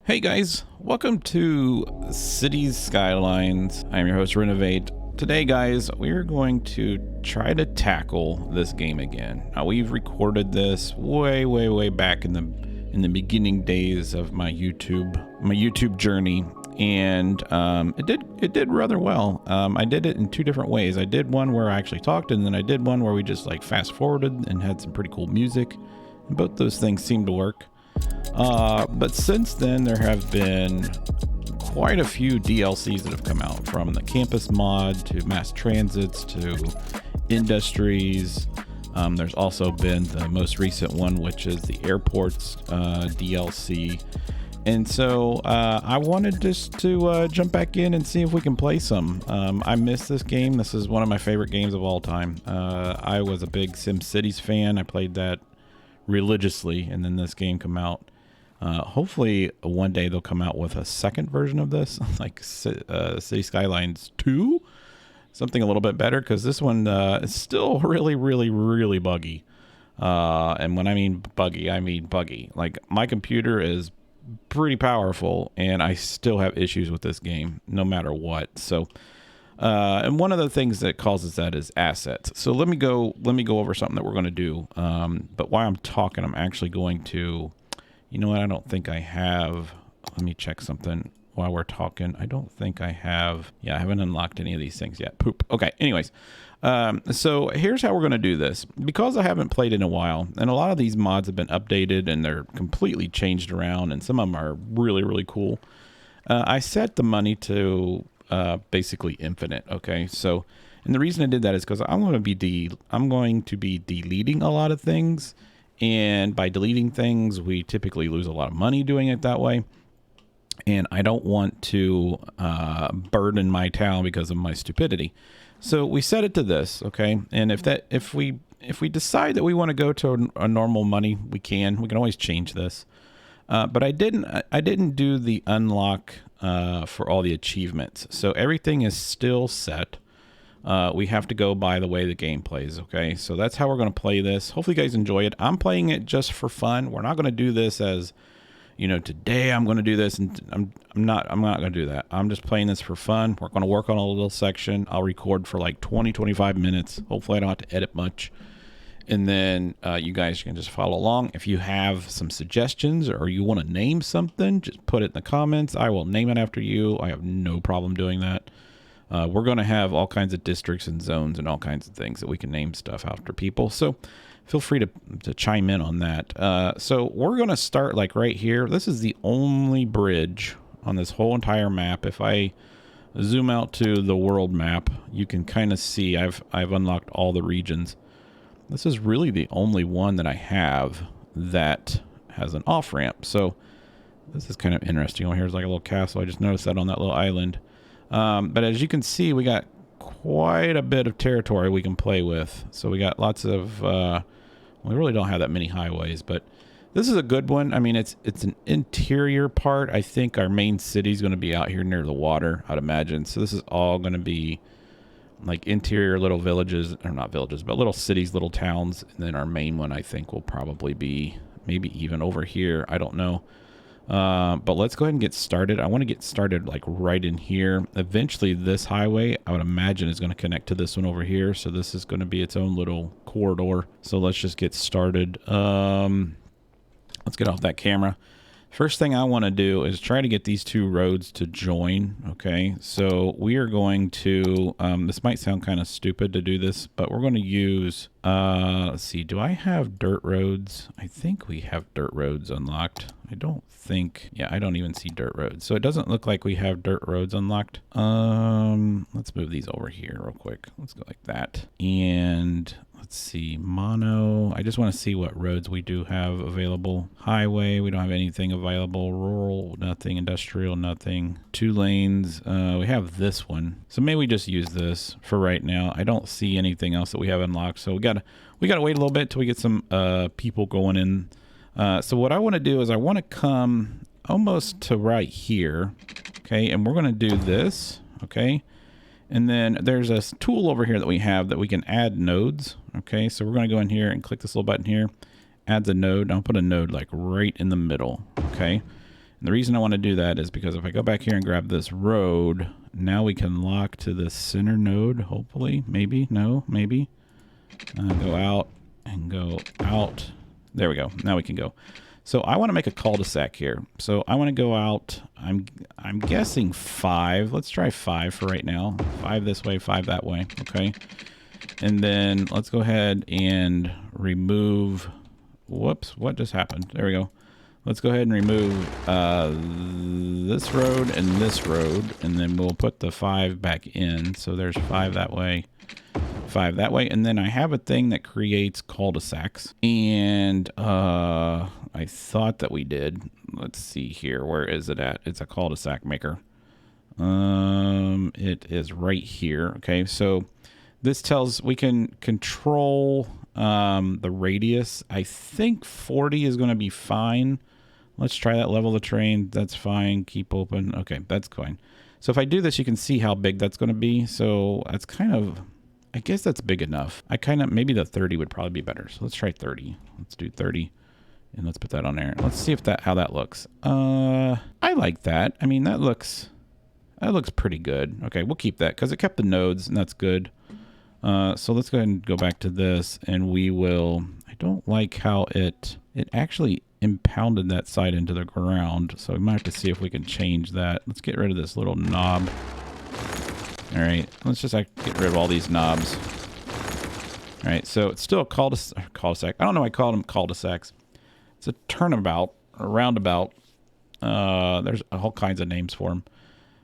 Hey guys, welcome to Cities Skylines. I'm your host Renovate. Today guys, we're going to try to tackle this game again. Now we've recorded this way back in the beginning days of my YouTube journey, and it did rather well. I did it in two different ways. I did one where I actually talked, and then I did one where we just like fast forwarded and had some pretty cool music, and both those things seemed to work. But since then, there have been quite a few DLCs that have come out, from the campus mod to mass transits to industries. There's also been the most recent one, which is the airports DLC. And so I wanted just to jump back in and see if we can play some. I miss this game. This is one of my favorite games of all time. I was a big SimCities fan. I played that religiously, and then this game come out. Hopefully one day they'll come out with a second version of this, like City Skylines 2, something a little bit better, because this one is still really buggy. And when I mean buggy, I mean buggy. Like, my computer is pretty powerful, and I still have issues with this game, no matter what. So, and one of the things that causes that is assets. So let me go over something that we're going to do. But while I'm talking, I'm actually going to. You know what? I don't think I have. Let me check something while we're talking. I don't think I have. Yeah, I haven't unlocked any of these things yet. Poop. Okay. Anyways, so here's how we're going to do this. Because I haven't played in a while, and a lot of these mods have been updated and they're completely changed around, and some of them are really cool. I set the money to basically infinite. Okay. So, and the reason I did that is because I'm going to be deleting a lot of things. And by deleting things, we typically lose a lot of money doing it that way. And I don't want to burden my town because of my stupidity. So we set it to this, okay? And if we decide that we want to go to a normal money, we can always change this. But I didn't do the unlock for all the achievements. So everything is still set. We have to go by the way the game plays, okay? So that's how we're going to play this. Hopefully you guys enjoy it. I'm playing it just for fun. We're not going to do this as, today I'm going to do this, and I'm not going to do that. I'm just playing this for fun. We're going to work on a little section. I'll record for like 20-25 minutes. Hopefully I don't have to edit much. And then you guys can just follow along. If you have some suggestions or you want to name something, just put it in the comments. I will name it after you. I have no problem doing that. We're going to have all kinds of districts and zones and all kinds of things that we can name stuff after people. So feel free to chime in on that. So we're going to start like right here. This is the only bridge on this whole entire map. If I zoom out to the world map, you can kind of see I've unlocked all the regions. This is really the only one that I have that has an off-ramp. So this is kind of interesting. Oh, here's like a little castle. I just noticed that on that little island. But as you can see, we got quite a bit of territory we can play with. So we got lots of, we really don't have that many highways, but this is a good one. I mean, it's an interior part. I think our main city is going to be out here near the water, I'd imagine. So this is all going to be like interior little villages, or not villages, but little cities, little towns. And then our main one, I think, will probably be maybe even over here. I don't know. But let's go ahead and get started. I want to get started like right in here. Eventually this highway, I would imagine, is going to connect to this one over here. So this is going to be its own little corridor. So let's just get started. Let's get off that camera. First thing I want to do is try to get these two roads to join. Okay, so we are going to, this might sound kind of stupid to do this, but we're going to use, let's see, do I have dirt roads? I think we have dirt roads unlocked. I don't think, yeah, I don't even see dirt roads. So it doesn't look like we have dirt roads unlocked. Let's move these over here real quick. Let's go like that. And let's see, mono. I just want to see what roads we do have available. Highway, we don't have anything available. Rural, nothing. Industrial, nothing. 2 lanes. We have this one. So maybe we just use this for right now. I don't see anything else that we have unlocked. So we gotta wait a little bit till we get some people going in. So what I want to do is I want to come almost to right here. Okay, and we're going to do this. Okay. And then there's a tool over here that we have that we can add nodes. Okay, so we're going to go in here and click this little button here. Adds a node. I'll put a node like right in the middle. Okay. And the reason I want to do that is because if I go back here and grab this road, now we can lock to the center node, hopefully. Maybe. No, maybe. Go out and go out. There we go. Now we can go. So I want to make a cul-de-sac here. So I want to go out. I'm guessing 5. Let's try 5 for right now. 5 this way, 5 that way. Okay. And then let's go ahead and remove. Whoops, what just happened? There we go. Let's go ahead and remove this road and this road, and then we'll put the 5 back in. So there's 5 that way, 5 that way, and then I have a thing that creates cul-de-sacs, and I thought that we did. Let's see here. Where is it at? It's a cul-de-sac maker. It is right here. Okay, so this tells we can control the radius. I think 40 is going to be fine. Let's try that. Level the terrain. That's fine. Keep open. Okay, that's fine. So if I do this, you can see how big that's going to be. So that's kind of, I guess that's big enough. Maybe the 30 would probably be better. So let's try 30. Let's do 30. And let's put that on there. Let's see if how that looks. I like that. I mean, that looks pretty good. Okay, we'll keep that because it kept the nodes, and that's good. So let's go ahead and go back to this, and we will. I don't like how it actually impounded that side into the ground, so we might have to see if we can change that. Let's get rid of this little knob. All right, let's just get rid of all these knobs. All right, so it's still a cul-de-sac. I don't know why I call them cul-de-sacs. It's a turnabout, a roundabout. There's all kinds of names for them.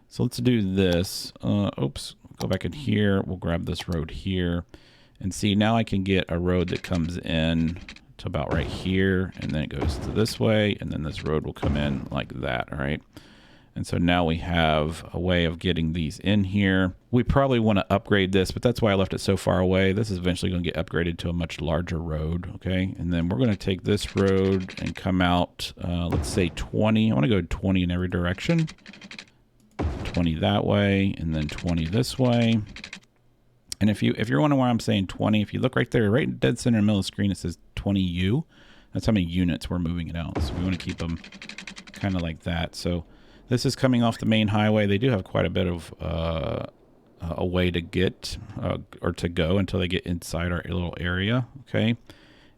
So let's do this. Oops, go back in here. We'll grab this road here. And see, now I can get a road that comes in to about right here. And then it goes to this way. And then this road will come in like that, all right? And so now we have a way of getting these in here. We probably want to upgrade this, but that's why I left it so far away. This is eventually going to get upgraded to a much larger road, okay? And then we're going to take this road and come out, let's say 20. I want to go 20 in every direction. 20 that way, and then 20 this way. And if you're wondering why I'm saying 20, if you look right there, right dead center in the middle of the screen, it says 20U. That's how many units we're moving it out. So we want to keep them kind of like that. So this is coming off the main highway. They do have quite a bit of a way to get or to go until they get inside our little area. Okay.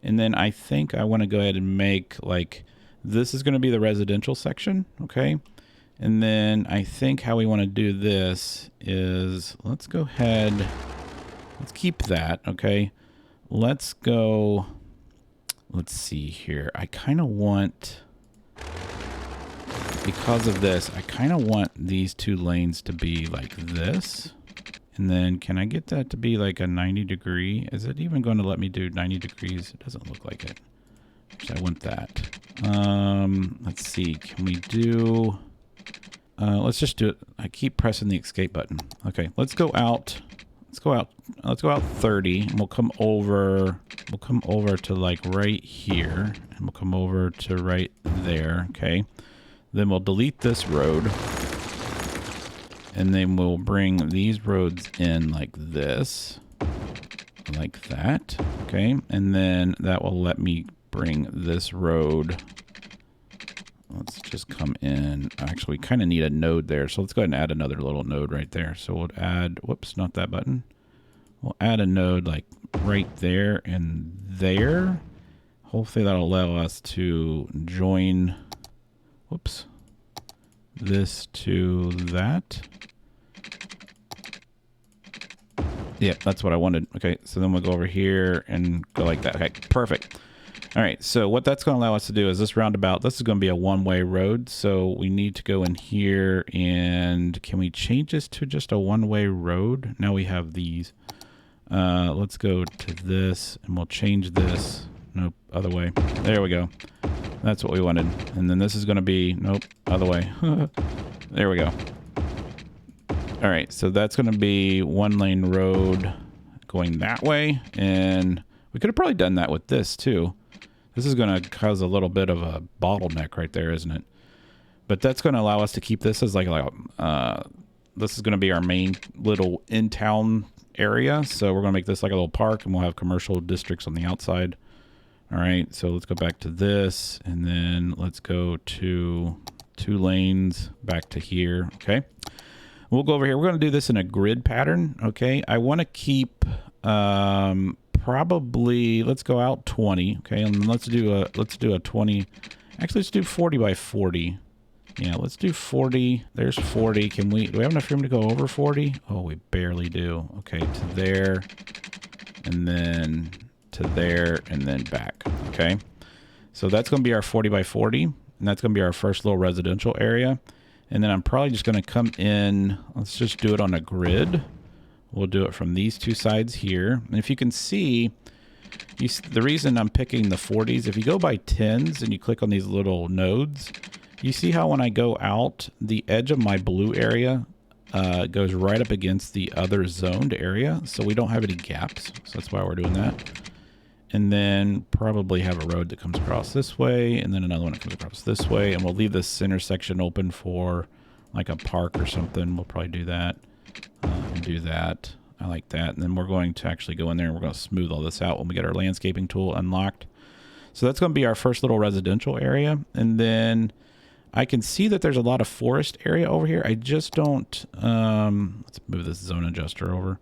And then I think I want to go ahead and make like, this is going to be the residential section. Okay. And then I think how we want to do this is, let's go ahead, let's keep that, okay? Let's go, let's see here. I kind of want, because of this, I kind of want these 2 lanes to be like this. And then can I get that to be like a 90 degree? Is it even going to let me do 90 degrees? It doesn't look like it. Actually, I want that. Let's see, can we do... let's just do it. I keep pressing the escape button. Okay, let's go out. Let's go out 30, and we'll come over to like right here, and we'll come over to right there, okay? Then we'll delete this road, and then we'll bring these roads in like this, like that, okay? And then that will let me bring this road. Let's just come in. Actually, we kind of need a node there. So let's go ahead and add another little node right there. So we'll add, whoops, not that button. We'll add a node like right there and there. Hopefully that'll allow us to join, whoops, this to that. Yep, that's what I wanted. Okay, so then we'll go over here and go like that. Okay, perfect. All right, so what that's going to allow us to do is this roundabout, this is going to be a one-way road. So we need to go in here, and can we change this to just a one-way road? Now we have these. Let's go to this, and we'll change this. Nope, other way. There we go. That's what we wanted. And then this is going to be, nope, other way. There we go. All right, so that's going to be one-lane road going that way. And we could have probably done that with this, too. This is going to cause a little bit of a bottleneck right there, isn't it? But that's going to allow us to keep this as like this is going to be our main little in-town area. So we're going to make this like a little park, and we'll have commercial districts on the outside. All right, so let's go back to this, and then let's go to 2 lanes back to here. Okay. We'll go over here. We're going to do this in a grid pattern. Okay. I want to keep, probably, let's go out 20. Okay. And let's do a 20. Actually, let's do 40 by 40. Yeah, let's do 40. There's 40. Do we have enough room to go over 40? Oh, we barely do. Okay, to there, and then to there, and then back. Okay, so that's going to be our 40 by 40, and that's going to be our first little residential area. And then I'm probably just going to come in. Let's just do it on a grid. We'll do it from these 2 sides here. And if you can see, the reason I'm picking the 40s, if you go by 10s and you click on these little nodes, you see how when I go out, the edge of my blue area goes right up against the other zoned area, so we don't have any gaps. So that's why we're doing that. And then probably have a road that comes across this way, and then another one that comes across this way, and we'll leave this intersection open for like a park or something. We'll probably do that and do that. I like that. And then we're going to actually go in there and we're going to smooth all this out when we get our landscaping tool unlocked. So that's going to be our first little residential area. And then I can see that there's a lot of forest area over here. I just don't, let's move this zone adjuster over.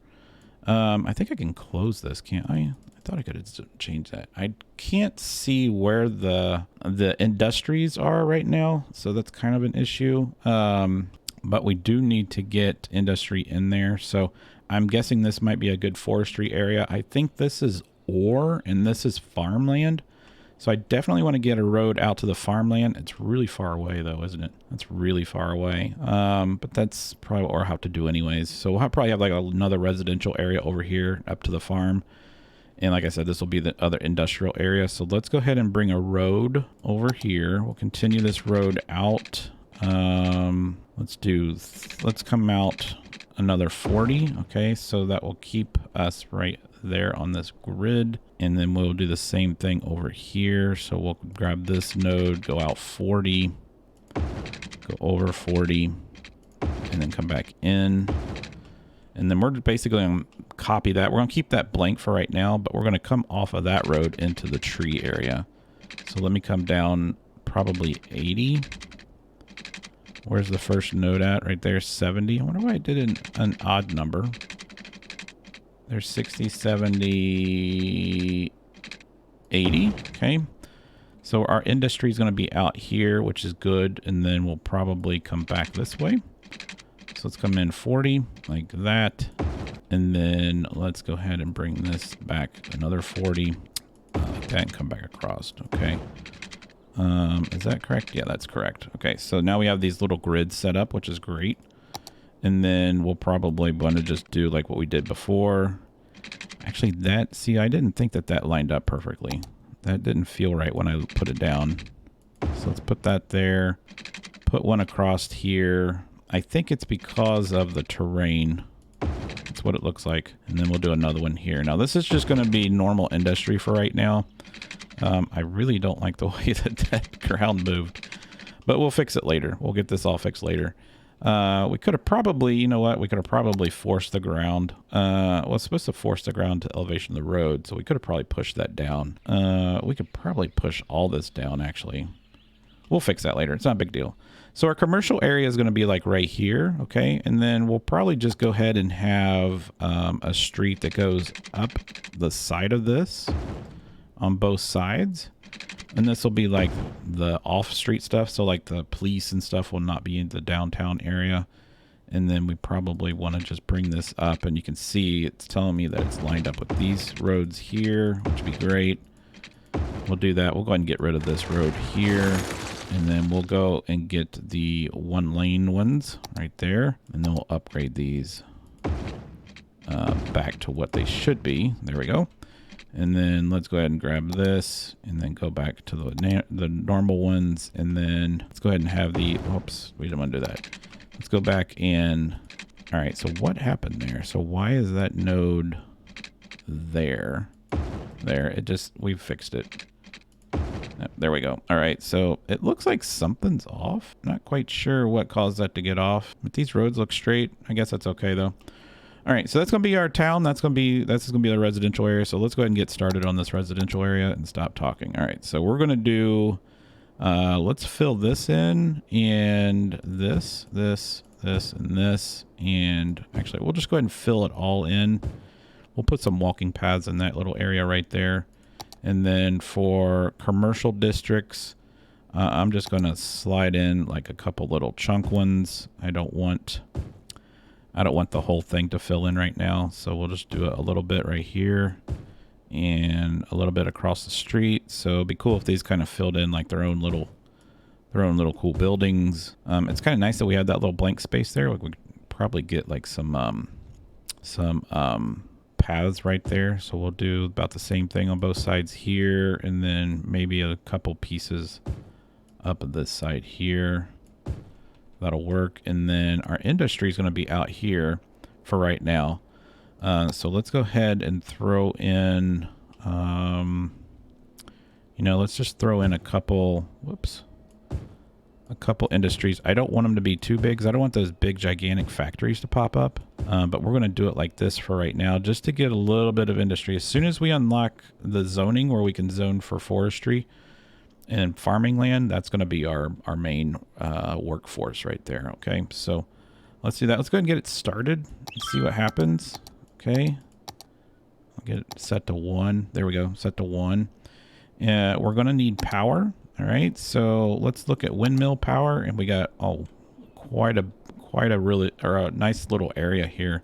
I think I can close this, can't I? I thought I could have changed that. I can't see where the industries are right now, so that's kind of an issue. But we do need to get industry in there. So I'm guessing this might be a good forestry area. I think this is ore and this is farmland. So I definitely want to get a road out to the farmland. It's really far away though, isn't it? That's really far away. But that's probably what we'll have to do anyways. So we'll probably have like another residential area over here up to the farm. And like I said, this will be the other industrial area. So let's go ahead and bring a road over here. We'll continue this road out. Let's come out another 40. Okay, so that will keep us right there on this grid. And then we'll do the same thing over here. So we'll grab this node, go out 40, go over 40, and then come back in. And then we're basically going to copy that. We're going to keep that blank for right now, but we're going to come off of that road into the tree area. So let me come down probably 80. Where's the first node at? Right there, 70. I wonder why I did an odd number. There's 60, 70, 80. Okay. So our industry is going to be out here, which is good. And then we'll probably come back this way. So let's come in 40 like that. And then let's go ahead and bring this back another 40 like that and come back across. Okay. Is that correct? Yeah, that's correct. Okay, so now we have these little grids set up, which is great. And then we'll probably want to just do like what we did before. Actually, see, I didn't think that lined up perfectly. That didn't feel right when I put it down. So let's put that there. Put one across here. I think it's because of the terrain. That's what it looks like. And then we'll do another one here. Now, this is just going to be normal industry for right now. I really don't like the way that ground moved, but we'll fix it later. We'll get this all fixed later. We could have probably, you know what? We could have probably forced the ground. Well, it's supposed to force the ground to elevation of the road, so we could have probably pushed that down. We could probably push all this down, actually. We'll fix that later. It's not a big deal. So our commercial area is going to be like right here, okay? And then we'll probably just go ahead and have a street that goes up the side of this on both sides. And this will be like the off-street stuff. So like the police and stuff will not be in the downtown area. And then we probably want to just bring this up. And you can see it's telling me that it's lined up with these roads here, which would be great. We'll do that. We'll go ahead and get rid of this road here. And then we'll go and get the 1-lane ones right there. And then we'll upgrade these back to what they should be. There we go. And then let's go ahead and grab this and then go back to the normal ones. And then let's go ahead and have the, oops, we didn't want to do that. Let's go back and, all right, so what happened there? So why is that node there? There, it just, we've fixed it. There we go. All right, so it looks like something's off. Not quite sure what caused that to get off, but these roads look straight. I guess that's okay though. All right, so that's going to be our town. That's going to be the residential area. So let's go ahead and get started on this residential area and stop talking. All right, so we're going to do Let's fill this in, and this, and this, and actually we'll just go ahead and fill it all in. We'll put some walking paths in that little area right there. And then for commercial districts, I'm just going to slide in like a couple little chunk ones. I don't want the whole thing to fill in right now, so we'll just do a little bit right here and a little bit across the street. So it'd be cool if these kind of filled in like their own little cool buildings. It's kind of nice that we have that little blank space there. Like we could probably get like some paths right there. So we'll do about the same thing on both sides here, and then maybe a couple pieces up this side here. That'll work. And then our industry is going to be out here for right now. So let's go ahead and throw in, let's just throw in a couple industries. I don't want them to be too big because I don't want those big gigantic factories to pop up. But we're going to do it like this for right now, just to get a little bit of industry. As soon as we unlock the zoning where we can zone for forestry and farming land, that's going to be our main workforce right there. Okay, so let's do that. Let's go ahead and get it started and see what happens. Okay, I'll get it set to 1. There we go, set to 1. We're going to need power. All right, so let's look at windmill power, and we got quite a nice little area here.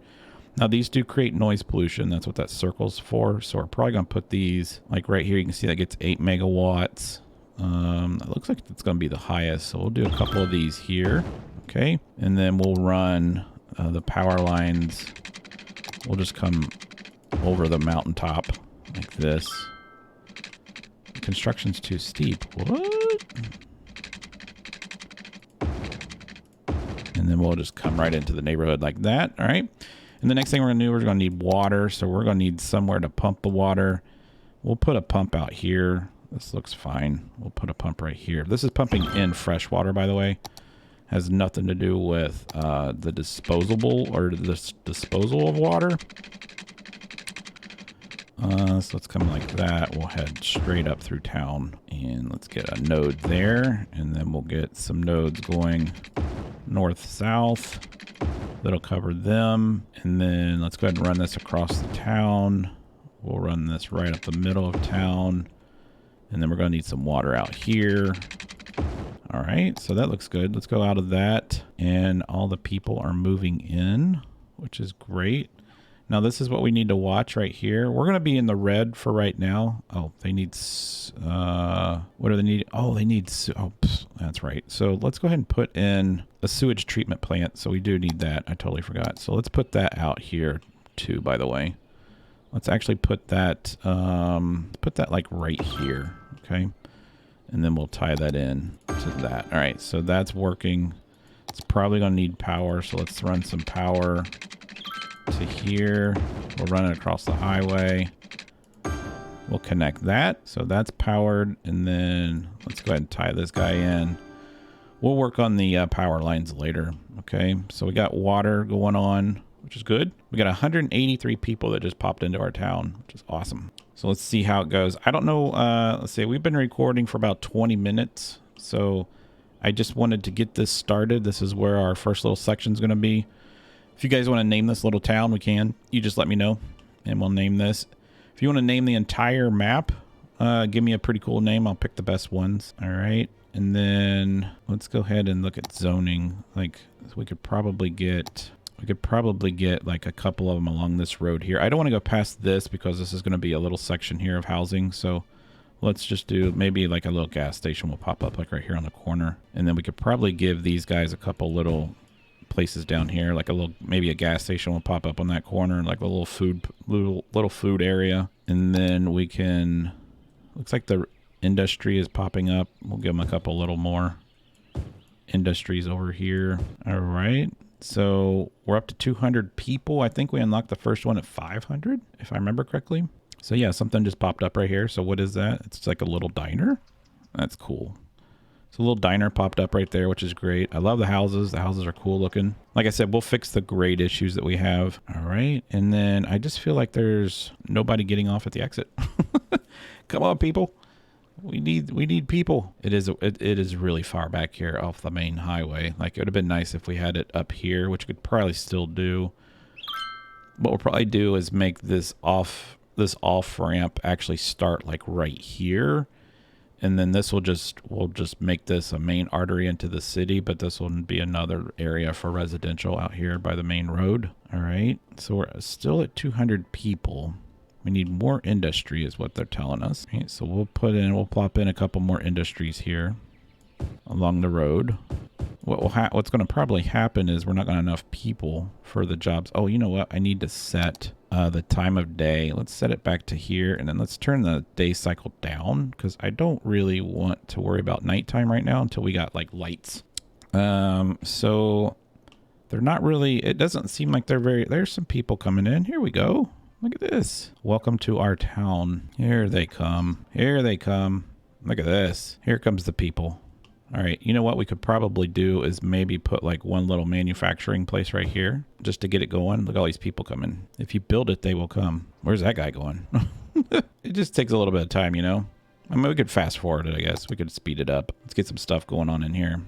Now these do create noise pollution. That's what that circle's for. So we're probably gonna put these like right here. You can see that gets 8 megawatts. It looks like it's gonna be the highest. So we'll do a couple of these here. Okay, and then we'll run the power lines. We'll just come over the mountaintop like this. Construction's too steep. What? And then we'll just come right into the neighborhood like that. All right. And the next thing we're going to do, we're going to need water. So we're going to need somewhere to pump the water. We'll put a pump out here. This looks fine. We'll put a pump right here. This is pumping in fresh water, by the way. Has nothing to do with the disposal of water. So let's come like that. We'll head straight up through town, and let's get a node there, and then we'll get some nodes going north-south. That'll cover them, and then let's go ahead and run this across the town. We'll run this right up the middle of town, and then we're going to need some water out here. All right, so that looks good. Let's go out of that, and all the people are moving in, which is great. Now this is what we need to watch right here. We're going to be in the red for right now. Oh, they need, what do they need? Oh, they need, that's right. So let's go ahead and put in a sewage treatment plant. So we do need that. I totally forgot. So let's put that out here too, by the way. Let's actually put that like right here. Okay. And then we'll tie that in to that. All right. So that's working. It's probably going to need power. So let's run some power to here. We'll run it across the highway. We'll connect that. So that's powered. And then let's go ahead and tie this guy in. We'll work on the power lines later. Okay. So we got water going on, which is good. We got 183 people that just popped into our town, which is awesome. So let's see how it goes. I don't know. Let's see. We've been recording for about 20 minutes. So I just wanted to get this started. This is where our first little section is going to be. If you guys want to name this little town, we can. You just let me know, and we'll name this. If you want to name the entire map, give me a pretty cool name. I'll pick the best ones. All right. And then let's go ahead and look at zoning. Like, we could probably get like a couple of them along this road here. I don't want to go past this because this is going to be a little section here of housing. So let's just do maybe like a little gas station will pop up like right here on the corner. And then we could probably give these guys a couple little places down here, like a little, maybe a gas station will pop up on that corner, like a little food area. And then we can, looks like the industry is popping up. We'll give them a couple little more industries over here. All right. So we're up to 200 people. I think we unlocked the first one at 500, if I remember correctly. So yeah, something just popped up right here. So what is that? It's like a little diner. That's cool. So a little diner popped up right there, which is great. I love the houses. The houses are cool looking. Like I said, we'll fix the grade issues that we have. All right. And then I just feel like there's nobody getting off at the exit. Come on, people. We need people. It is really far back here off the main highway. Like, it would have been nice if we had it up here, which we could probably still do. What we'll probably do is make this off ramp actually start like right here. And then this we'll just make this a main artery into the city, but this will be another area for residential out here by the main road. All right, so we're still at 200 people. We need more industry is what they're telling us. Okay, so we'll plop in a couple more industries here along the road. What's going to probably happen is we're not going to have enough people for the jobs. Oh, you know what? I need to set the time of day. Let's set it back to here, and then let's turn the day cycle down because I don't really want to worry about nighttime right now until we got like lights. So they're not really, it doesn't seem like there's some people coming in. Here we go. Look at this. Welcome to our town. Here they come. Here they come. Look at this. Here comes the people. All right, you know what we could probably do is maybe put like one little manufacturing place right here just to get it going. Look at all these people coming. If you build it, they will come. Where's that guy going? It just takes a little bit of time, you know? I mean, we could fast forward it, I guess. We could speed it up. Let's get some stuff going on in here.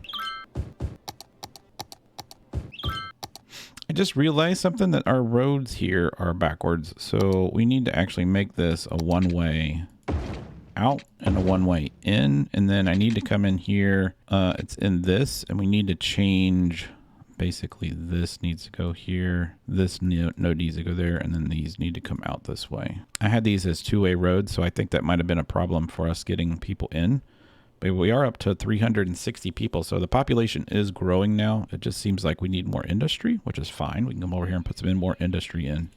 I just realized something, that our roads here are backwards. So we need to actually make this a one-way out and a one-way in, and then I need to come in here. It's in this, and we need to change, basically this needs to go here, this node needs to go there, and then these need to come out this way. I had these as two-way roads, so I think that might have been a problem for us getting people in, but we are up to 360 people, so the population is growing now. It just seems like we need more industry, which is fine. We can come over here and put some more industry in.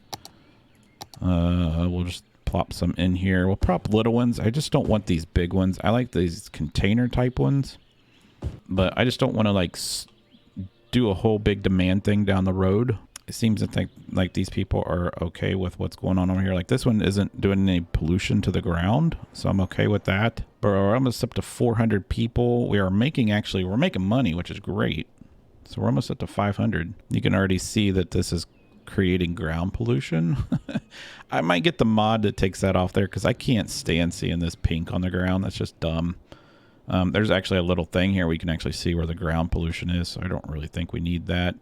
We'll just plop some in here. We'll prop little ones. I just don't want these big ones. I like these container type ones, but I just don't want to like do a whole big demand thing down the road. It seems to think like these people are okay with what's going on over here. Like this one isn't doing any pollution to the ground, so I'm okay with that. But we're almost up to 400 people. We're making money, which is great. So we're almost up to 500. You can already see that this is creating ground pollution. I might get the mod that takes that off there because I can't stand seeing this pink on the ground. That's just dumb. There's actually a little thing here we can actually see where the ground pollution is, so I don't really think we need that.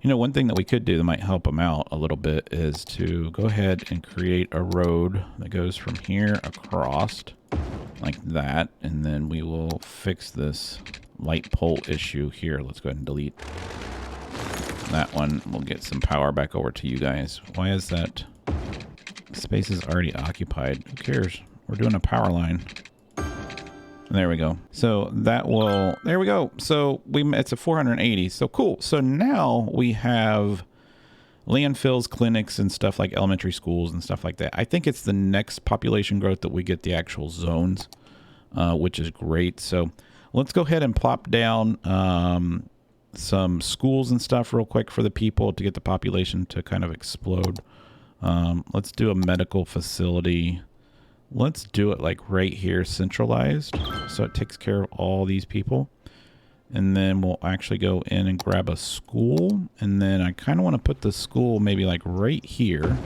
You know, one thing that we could do that might help them out a little bit is to go ahead and create a road that goes from here across like that, and then we will fix this light pole issue here. Let's go ahead and delete that one. We'll get some power back over to you guys. Why is that? Space is already occupied. Who cares? We're doing a power line. There we go. So that will, there we go. So it's a 480. So cool. So now we have landfills, clinics, and stuff like elementary schools and stuff like that. I think it's the next population growth that we get the actual zones, which is great. So let's go ahead and plop down some schools and stuff real quick for the people to get the population to kind of explode. Let's do a medical facility. Let's do it like right here, centralized, so it takes care of all these people. And then we'll actually go in and grab a school, and then I kind of want to put the school maybe like right here.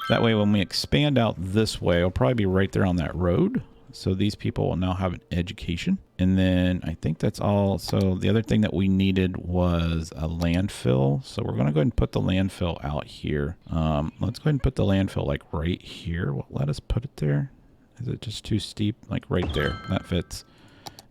That way when we expand out this way, it'll probably be right there on that road. So these people will now have an education. And then I think that's all. So the other thing that we needed was a landfill. So we're going to go ahead and put the landfill out here. Let's go ahead and put the landfill like right here. Well, let us put it there. Is it just too steep? Like right there. That fits.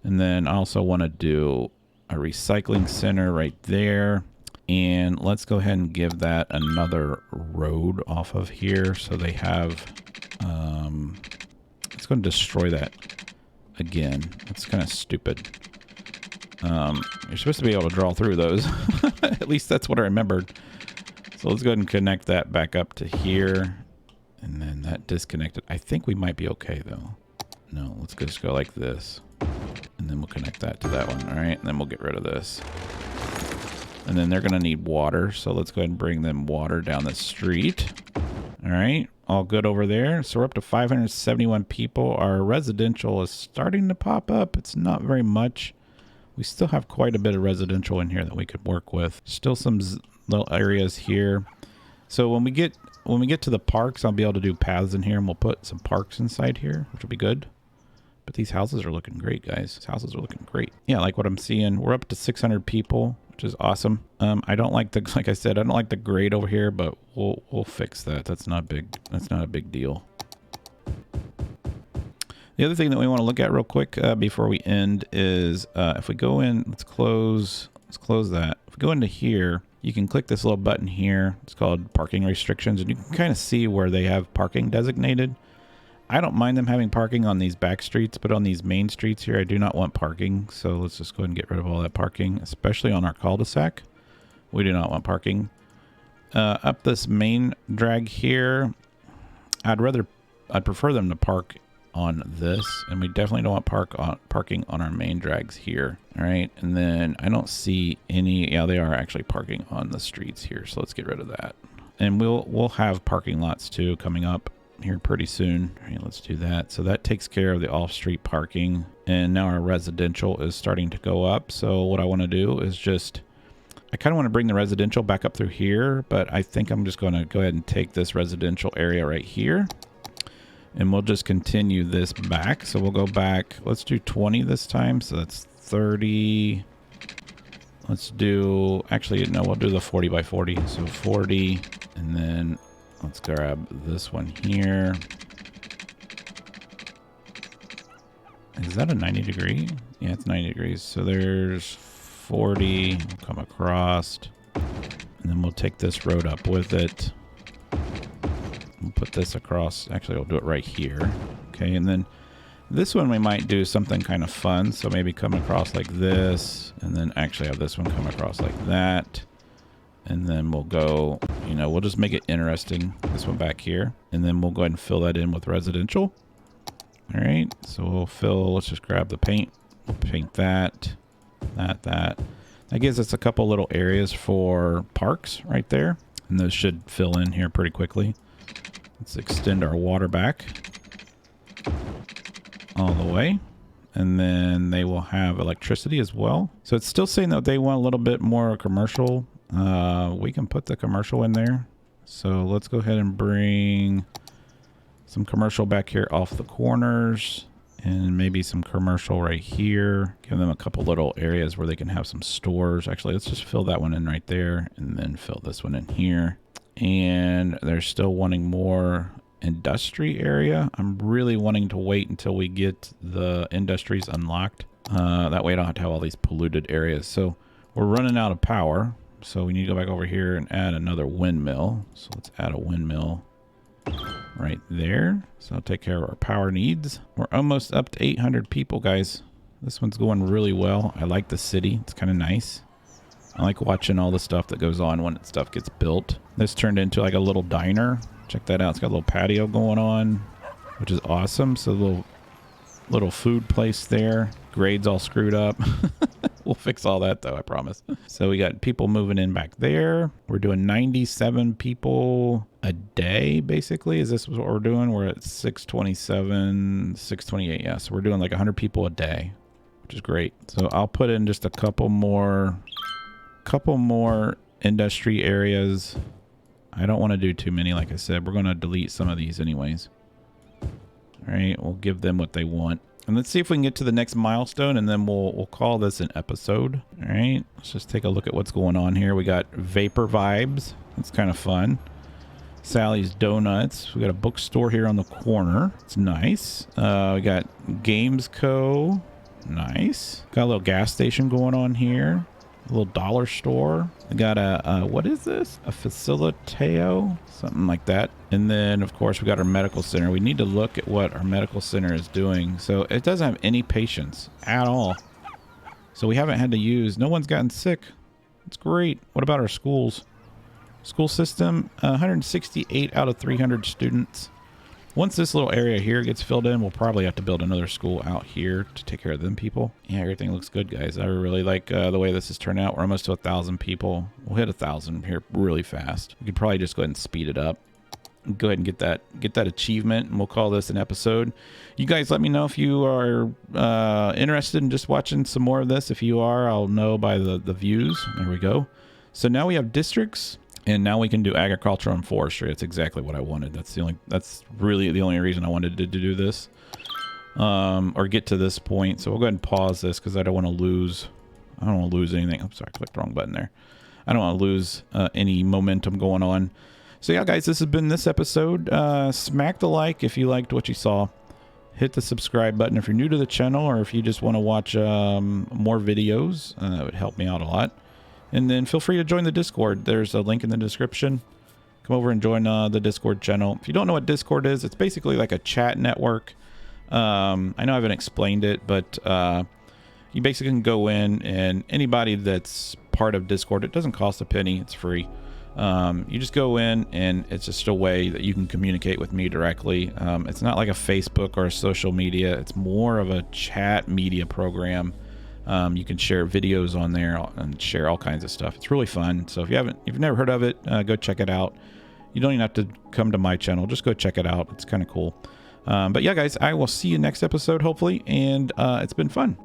And then I also want to do a recycling center right there. And let's go ahead and give that another road off of here. So they have... It's going to destroy that again. That's kind of stupid. You're supposed to be able to draw through those. At least that's what I remembered. So let's go ahead and connect that back up to here. And then that disconnected. I think we might be okay though. No, let's just go like this. And then we'll connect that to that one. All right. And then we'll get rid of this. And then they're going to need water. So let's go ahead and bring them water down the street. All right. All good over there. So we're up to 571 people. Our residential is starting to pop up. It's not very much. We still have quite a bit of residential in here that we could work with. Still some little areas here. So when we get to the parks, I'll be able to do paths in here, and we'll put some parks inside here, which will be good. But these houses are looking great, guys. These houses are looking great. Yeah, like what I'm seeing. We're up to 600 people, which is awesome. I don't like the, like I said, I don't like the grade over here, but we'll fix that. That's not big. That's not a big deal. The other thing that we want to look at real quick before we end is if we go in, let's close that. If we go into here, you can click this little button here. It's called parking restrictions, and you can kind of see where they have parking designated. I don't mind them having parking on these back streets, but on these main streets here, I do not want parking. So let's just go ahead and get rid of all that parking, especially on our cul-de-sac. We do not want parking. Up this main drag here, I'd prefer them to park on this, and we definitely don't want parking on our main drags here. All right, and then I don't see any. Yeah, they are actually parking on the streets here, so let's get rid of that. And we'll have parking lots too coming up here pretty soon. All right, let's do that. So that takes care of the off-street parking, and now our residential is starting to go up. So what I want to do is just, I kind of want to bring the residential back up through here, but I think I'm just going to go ahead and take this residential area right here, and we'll just continue this back. So we'll go back, let's do 20 this time. So that's 30. Let's do, actually, no, we'll do the 40 by 40. So 40, and then let's grab this one here. Is that a 90 degree? Yeah, it's 90 degrees. So there's 40, we'll come across, and then we'll take this road up with it. We'll put this across. Actually, we'll do it right here. Okay, and then this one we might do something kind of fun. So maybe come across like this, and then actually have this one come across like that. And then we'll go, you know, we'll just make it interesting. This one back here. And then we'll go ahead and fill that in with residential. All right, so we'll fill, let's just grab the paint. We'll paint that. That gives us a couple little areas for parks right there. And those should fill in here pretty quickly. Let's extend our water back all the way. And then they will have electricity as well. So it's still saying that they want a little bit more commercial. We can put the commercial in there. So let's go ahead and bring some commercial back here off the corners, and maybe some commercial right here. Give them a couple little areas where they can have some stores. Actually, let's just fill that one in right there, and then fill this one in here. And they're still wanting more industry area. I'm really wanting to wait until we get the industries unlocked. That way I don't have to have all these polluted areas. So we're running out of power. So we need to go back over here and add another windmill. So let's add a windmill right there. So I'll take care of our power needs. We're almost up to 800 people, guys. This one's going really well. I like the city. It's kind of nice. I like watching all the stuff that goes on when stuff gets built. This turned into like a little diner. Check that out. It's got a little patio going on, which is awesome. So little food place there. Grade's all screwed up. We'll fix all that though, I promise. So we got people moving in back there. We're doing 97 people a day, basically. Is this what we're doing? We're at 627, 628. Yeah, so we're doing like 100 people a day, which is great. So I'll put in just a couple more industry areas. I don't want to do too many, like I said. We're going to delete some of these anyways. All right, we'll give them what they want. And let's see if we can get to the next milestone, and then we'll call this an episode. All right, let's just take a look at what's going on here. We got Vapor Vibes. That's kind of fun. Sally's Donuts. We got a bookstore here on the corner. It's nice. We got Games Co. Nice. Got a little gas station going on here. A little dollar store. We got a what is this? A faciliteo? Something like that. And then, of course, we got our medical center. We need to look at what our medical center is doing. So it doesn't have any patients at all. So we haven't had to use, no one's gotten sick. It's great. What about our schools? School system, 168 out of 300 students. Once this little area here gets filled in, we'll probably have to build another school out here to take care of them people. Yeah, everything looks good, guys. I really like the way this has turned out. We're almost to 1,000 people. We'll hit 1,000 here really fast. We could probably just go ahead and speed it up. Go ahead and get that achievement, and we'll call this an episode. You guys let me know if you are interested in just watching some more of this. If you are, I'll know by the views. There we go. So now we have districts. And now we can do agriculture and forestry. That's exactly what I wanted. That's really the only reason I wanted to do this. or get to this point. So we'll go ahead and pause this because I don't want to lose anything. I'm sorry, I clicked the wrong button there. I don't want to lose any momentum going on. So yeah, guys, this has been this episode. Smack the like if you liked what you saw. Hit the subscribe button if you're new to the channel, or if you just want to watch more videos. That would help me out a lot. And then feel free to join the Discord. There's a link in the description. Come over and join the Discord channel. If you don't know what Discord is, it's basically like a chat network. I know I haven't explained it, but you basically can go in, and anybody that's part of Discord, it doesn't cost a penny. It's free. You just go in, and it's just a way that you can communicate with me directly. It's not like a Facebook or a social media. It's more of a chat media program. You can share videos on there and share all kinds of stuff. It's really fun. So if you've never heard of it, go check it out. You don't even have to come to my channel. Just go check it out. It's kind of cool. But yeah, guys, I will see you next episode, hopefully. And it's been fun.